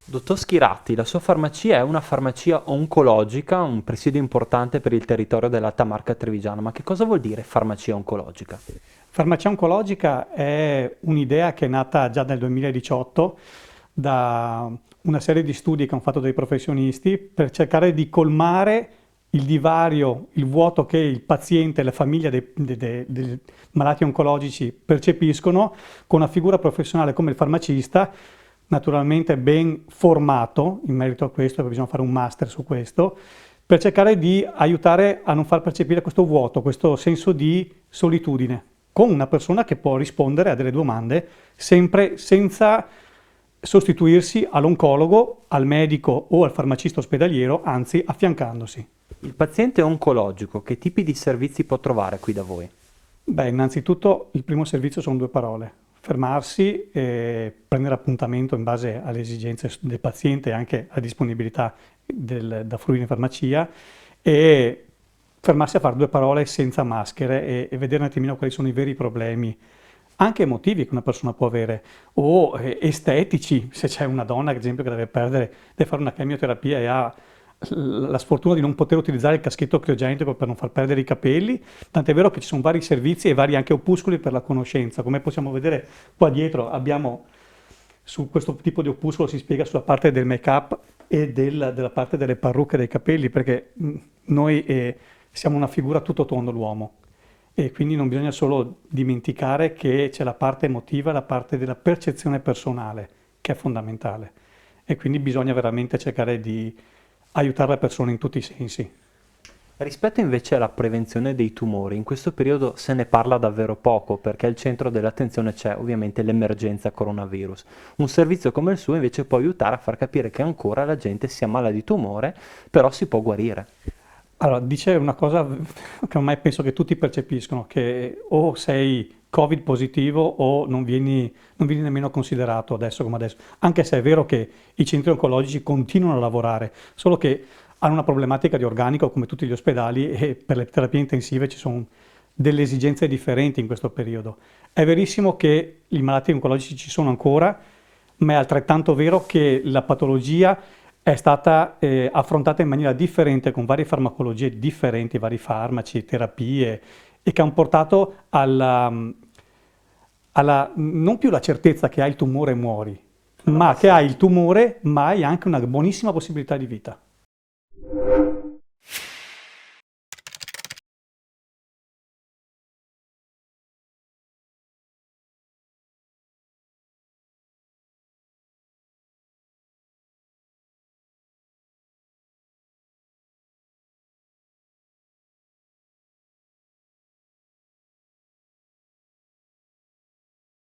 Dottor Schirati, la sua farmacia è una farmacia oncologica, un presidio importante per il territorio dell'Alta Marca Trevigiana. Ma che cosa vuol dire farmacia oncologica? Farmacia oncologica è un'idea che è nata già nel 2018 da una serie di studi che hanno fatto dei professionisti per cercare di colmare il divario, il vuoto che il paziente e la famiglia dei malati oncologici percepiscono con una figura professionale come il farmacista, naturalmente ben formato in merito a questo, perché bisogna fare un master su questo, per cercare di aiutare a non far percepire questo vuoto, questo senso di solitudine, con una persona che può rispondere a delle domande sempre senza sostituirsi all'oncologo, al medico o al farmacista ospedaliero, anzi affiancandosi. Il paziente oncologico, che tipi di servizi può trovare qui da voi? Beh, innanzitutto il primo servizio sono due parole: fermarsi e prendere appuntamento in base alle esigenze del paziente e anche alla disponibilità da fruire in farmacia, e fermarsi a fare due parole senza maschere e vedere un attimino quali sono i veri problemi, anche emotivi, che una persona può avere, o estetici, se c'è una donna, ad esempio, che deve fare una chemioterapia e ha la sfortuna di non poter utilizzare il caschetto criogenico per non far perdere i capelli, tant'è vero che ci sono vari servizi e vari anche opuscoli per la conoscenza. Come possiamo vedere qua dietro abbiamo, su questo tipo di opuscolo si spiega sulla parte del make-up e della parte delle parrucche dei capelli, perché noi siamo una figura tutto tondo, l'uomo, e quindi non bisogna solo dimenticare che c'è la parte emotiva, la parte della percezione personale, che è fondamentale, e quindi bisogna veramente cercare di aiutare la persona in tutti i sensi. Rispetto invece alla prevenzione dei tumori, in questo periodo se ne parla davvero poco perché al centro dell'attenzione c'è ovviamente l'emergenza coronavirus. Un servizio come il suo invece può aiutare a far capire che ancora la gente si ammala di tumore, però si può guarire. Allora, dice una cosa che ormai penso che tutti percepiscono, che o sei Covid positivo o non vieni nemmeno considerato adesso come adesso, anche se è vero che i centri oncologici continuano a lavorare, solo che hanno una problematica di organico come tutti gli ospedali, e per le terapie intensive ci sono delle esigenze differenti in questo periodo. È verissimo che i malati oncologici ci sono ancora, ma è altrettanto vero che la patologia è stata affrontata in maniera differente, con varie farmacologie differenti, vari farmaci, terapie, e che hanno portato non più la certezza che hai il tumore e muori, ma che hai il tumore, ma hai anche una buonissima possibilità di vita.